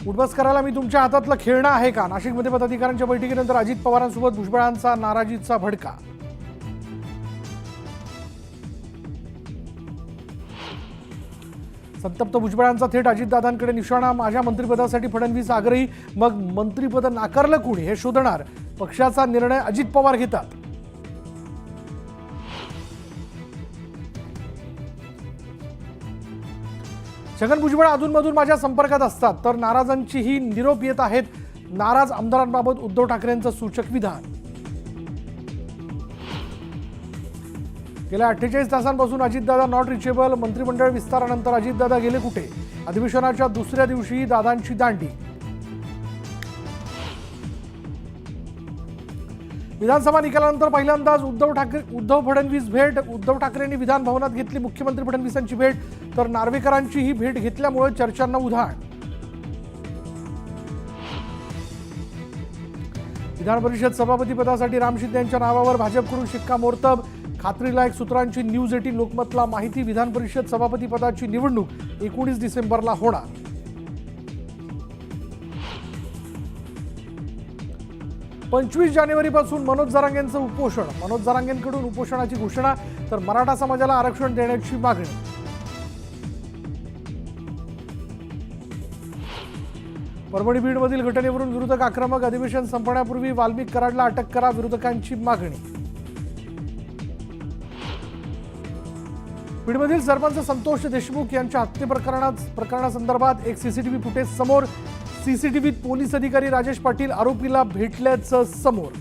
उठबस करायला मी तुमच्या हातातलं खेळणं आहे का? नाशिकमध्ये पदाधिकाऱ्यांच्या बैठकीनंतर अजित पवारांसोबत भुजबळांचा नाराजीचा भडका. संतप्त भुजबळांचा थेट अजितदादांकडे निशाणा. माझ्या मंत्रिपदासाठी फडणवीस आग्रही, मग मंत्रिपद नाकारलं कोणी हे शोधणार. पक्षाचा निर्णय अजित पवार घेतात. छगन भुजबळ अधूनमधून माझ्या संपर्कात असतात, तर नाराजांचीही निरोप येत आहेत. नाराज आमदारांबाबत उद्धव ठाकरेंचं सूचक विधान. गेल्या 48 तासांपासून अजितदादा नॉट रिचेबल. मंत्रिमंडळ विस्तारानंतर अजितदादा गेले कुठे? अधिवेशनाच्या दुसऱ्या दिवशी दादांची दांडी. विधानसभा निकालानंतर पहिल्यांदाच उद्धव फडणवीस भेट. उद्धव ठाकरेंनी विधान भवनात घेतली मुख्यमंत्री फडणवीसांची भेट, तर नार्वेकरांची ही भेट घेतल्यामुळे चर्चांना उधाण. विधान परिषद सभापतीपदासाठी राम शिंदे यांच्या नावावर भाजपकडून शिक्कामोर्तब. खात्रीलायक सूत्रांची न्यूज 18 लोकमतला माहिती. विधान परिषद सभापतीपदाची निवडणूक 19 डिसेंबरला होणार. पंचवीस जानेवारीपासून मनोज जरांगेंचं उपोषण. मनोज जरांगेंकडून उपोषणाची घोषणा, तर मराठा समाजाला आरक्षण देण्याची मागणी. परभणी बीडमधील घटनेवरून विरोधक आक्रमक. अधिवेशन संपण्यापूर्वी वाल्मिक कराडला अटक करा, विरोधकांची मागणी. बीडमधील सरपंच संतोष देशमुख यांच्या हत्ये प्रकरणासंदर्भात एक सीसीटीव्ही फुटेज समोर. सीसीटीव्हीत पोलीस अधिकारी राजेश पाटील आरोपीला भेटल्याचं समोर.